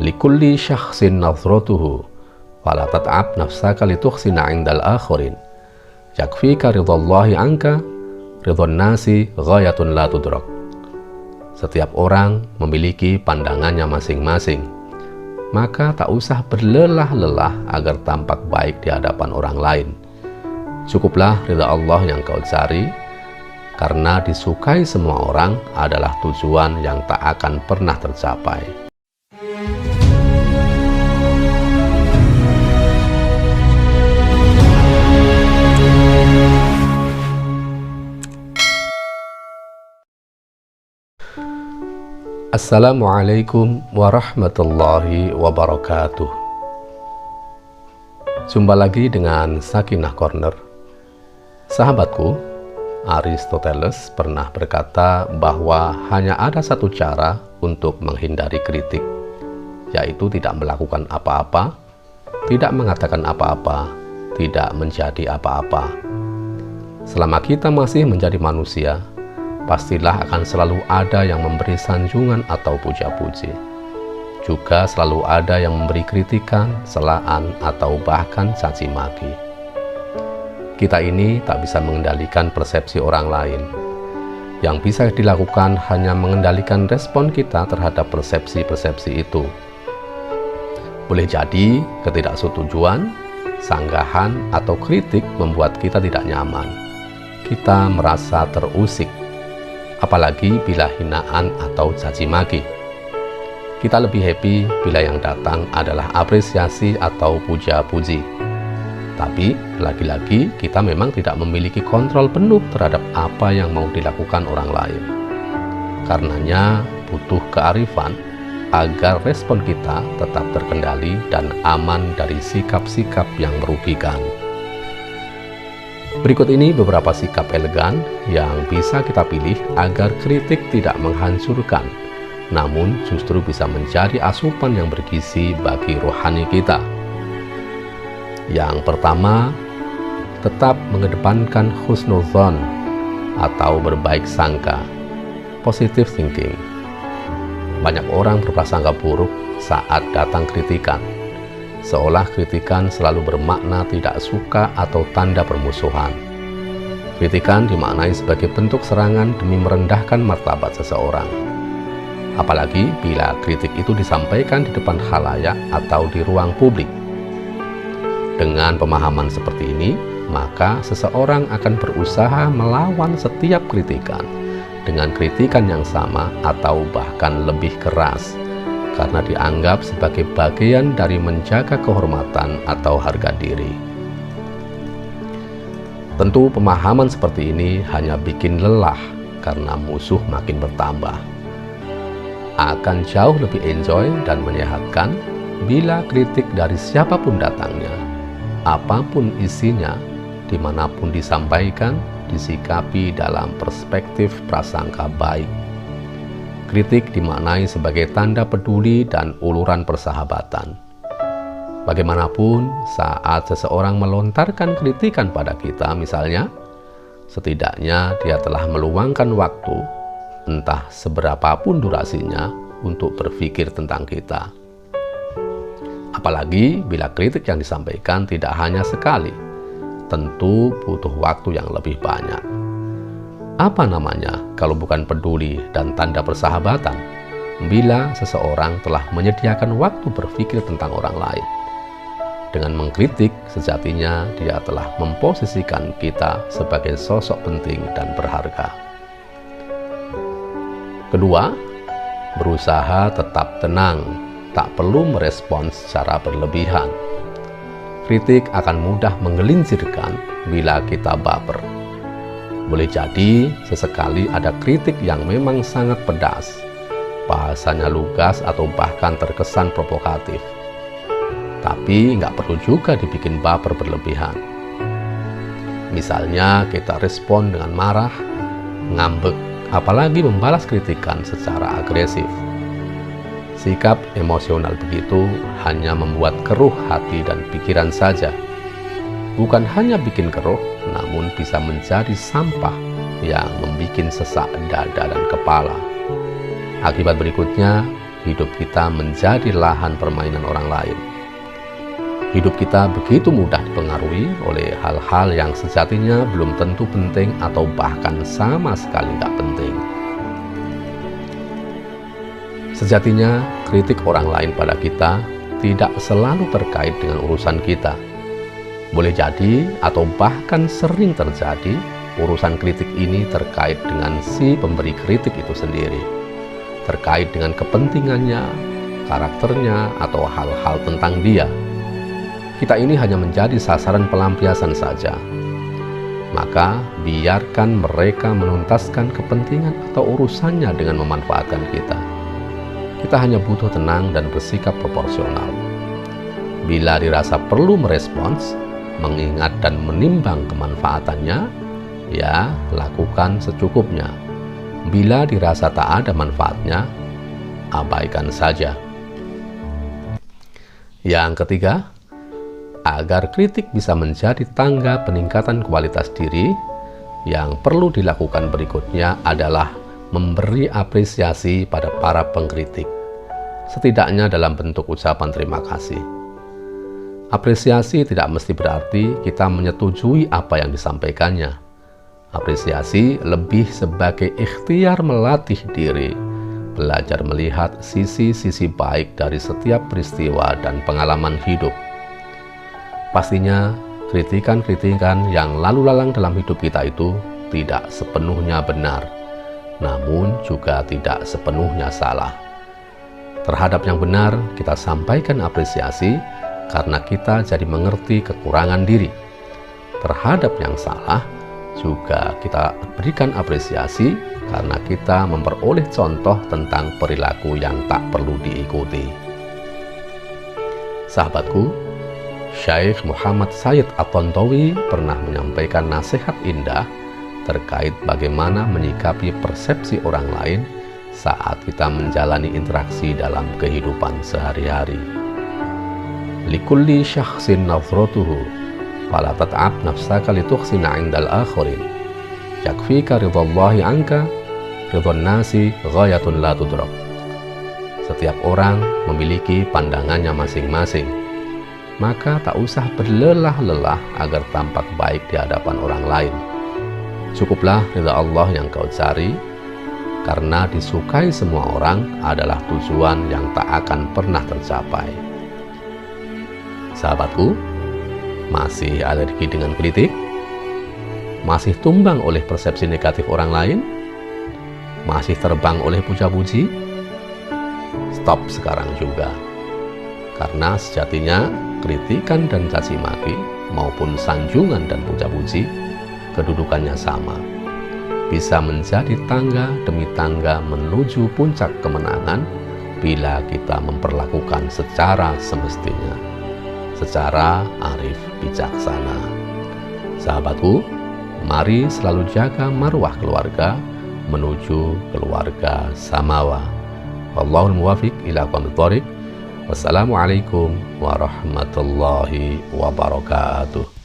Likulli syakhsin nadhratuhu fala tat'ab nafsaka litukhsina 'indal akhirin. Yakfika ridallahi anka, ridwan nasi ghayatun la tudrak. Setiap orang memiliki pandangannya masing-masing, maka tak usah berlelah-lelah agar tampak baik di hadapan orang lain. Cukuplah ridha Allah yang kau cari, karena disukai semua orang adalah tujuan yang tak akan pernah tercapai. Assalamualaikum warahmatullahi wabarakatuh. Jumpa lagi dengan Sakinah Corner. Sahabatku, Aristoteles pernah berkata bahwa hanya ada satu cara untuk menghindari kritik, yaitu tidak melakukan apa-apa, tidak mengatakan apa-apa, tidak menjadi apa-apa. Selama kita masih menjadi manusia, pastilah akan selalu ada yang memberi sanjungan atau puja-puji. Juga selalu ada yang memberi kritikan, celaan, atau bahkan caci maki. Kita ini tak bisa mengendalikan persepsi orang lain. Yang bisa dilakukan hanya mengendalikan respon kita terhadap persepsi-persepsi itu. Boleh jadi ketidaksetujuan, sanggahan, atau kritik membuat kita tidak nyaman. Kita merasa terusik, apalagi bila hinaan atau caci maki. Kita lebih happy bila yang datang adalah apresiasi atau puja-puji. Tapi lagi-lagi kita memang tidak memiliki kontrol penuh terhadap apa yang mau dilakukan orang lain. Karenanya butuh kearifan agar respon kita tetap terkendali dan aman dari sikap-sikap yang merugikan. Berikut ini beberapa sikap elegan yang bisa kita pilih agar kritik tidak menghancurkan, namun justru bisa menjadi asupan yang bergizi bagi rohani kita. Yang pertama, tetap mengedepankan husnudzon atau berbaik sangka, positive thinking. Banyak orang berprasangka buruk saat datang kritikan, seolah kritikan selalu bermakna tidak suka atau tanda permusuhan. Kritikan dimaknai sebagai bentuk serangan demi merendahkan martabat seseorang. Apalagi bila kritik itu disampaikan di depan khalayak atau di ruang publik. Dengan pemahaman seperti ini, maka seseorang akan berusaha melawan setiap kritikan dengan kritikan yang sama atau bahkan lebih keras, karena dianggap sebagai bagian dari menjaga kehormatan atau harga diri. Tentu pemahaman seperti ini hanya bikin lelah karena musuh makin bertambah. Akan jauh lebih enjoy dan menyehatkan bila kritik dari siapapun datangnya, apapun isinya, dimanapun disampaikan, disikapi dalam perspektif prasangka baik. Kritik dimaknai sebagai tanda peduli dan uluran persahabatan. Bagaimanapun, saat seseorang melontarkan kritikan pada kita misalnya, setidaknya dia telah meluangkan waktu, entah seberapapun durasinya, untuk berpikir tentang kita. Apalagi bila kritik yang disampaikan tidak hanya sekali, tentu butuh waktu yang lebih banyak. Apa namanya kalau bukan peduli dan tanda persahabatan bila seseorang telah menyediakan waktu berpikir tentang orang lain? Dengan mengkritik, sejatinya dia telah memposisikan kita sebagai sosok penting dan berharga. Kedua, berusaha tetap tenang, tak perlu merespons secara berlebihan. Kritik akan mudah menggelincirkan bila kita baper. Boleh jadi sesekali ada kritik yang memang sangat pedas, bahasanya lugas atau bahkan terkesan provokatif. Tapi nggak perlu juga dibikin baper berlebihan. Misalnya kita respon dengan marah, ngambek, apalagi membalas kritikan secara agresif. Sikap emosional begitu hanya membuat keruh hati dan pikiran saja. Bukan hanya bikin keruh, namun bisa menjadi sampah yang membuat sesak dada dan kepala. Akibat berikutnya, hidup kita menjadi lahan permainan orang lain. Hidup kita begitu mudah dipengaruhi oleh hal-hal yang sejatinya belum tentu penting atau bahkan sama sekali nggak penting. Sejatinya, kritik orang lain pada kita tidak selalu terkait dengan urusan kita. Boleh jadi atau bahkan sering terjadi urusan kritik ini terkait dengan si pemberi kritik itu sendiri, terkait dengan kepentingannya, karakternya, atau hal-hal tentang dia. Kita ini hanya menjadi sasaran pelampiasan saja. Maka biarkan mereka menuntaskan kepentingan atau urusannya dengan memanfaatkan kita. Kita hanya butuh tenang dan bersikap proporsional. Bila dirasa perlu merespons, mengingat dan menimbang kemanfaatannya, ya lakukan secukupnya. Bila dirasa tak ada manfaatnya, abaikan saja. Yang ketiga, agar kritik bisa menjadi tangga peningkatan kualitas diri, yang perlu dilakukan berikutnya adalah memberi apresiasi pada para pengkritik, setidaknya dalam bentuk ucapan terima kasih. Apresiasi tidak mesti berarti kita menyetujui apa yang disampaikannya. Apresiasi lebih sebagai ikhtiar melatih diri, belajar melihat sisi-sisi baik dari setiap peristiwa dan pengalaman hidup. Pastinya, kritikan-kritikan yang lalu lalang dalam hidup kita itu tidak sepenuhnya benar, namun juga tidak sepenuhnya salah. Terhadap yang benar, kita sampaikan apresiasi karena kita jadi mengerti kekurangan diri. Terhadap yang salah, juga kita berikan apresiasi karena kita memperoleh contoh tentang perilaku yang tak perlu diikuti. Sahabatku, Syekh Muhammad Sayyid At-Tantawi pernah menyampaikan nasihat indah terkait bagaimana menyikapi persepsi orang lain saat kita menjalani interaksi dalam kehidupan sehari-hari. Likulli syakhsin nazratuhu fala tat'ab nafsaka litukhsina 'indal akhirin yakfika ridallahi anka ridwan nasi ghayatun la tudrak. Setiap orang memiliki pandangannya masing-masing, maka tak usah berlelah-lelah agar tampak baik di hadapan orang lain. Cukuplah ridha Allah yang kau cari, karena disukai semua orang adalah tujuan yang tak akan pernah tercapai. Sahabatku, masih alergi dengan kritik? Masih tumbang oleh persepsi negatif orang lain? Masih terbang oleh puja-puji? Stop sekarang juga. Karena sejatinya kritikan dan caci maki maupun sanjungan dan puja-puji kedudukannya sama, bisa menjadi tangga demi tangga menuju puncak kemenangan bila kita memperlakukan secara semestinya, secara arif bijaksana. Sahabatku, mari selalu jaga marwah keluarga menuju keluarga samawa. Wallahul muwafiq ila aqwamit thoriq. Wassalamualaikum warahmatullahi wabarakatuh.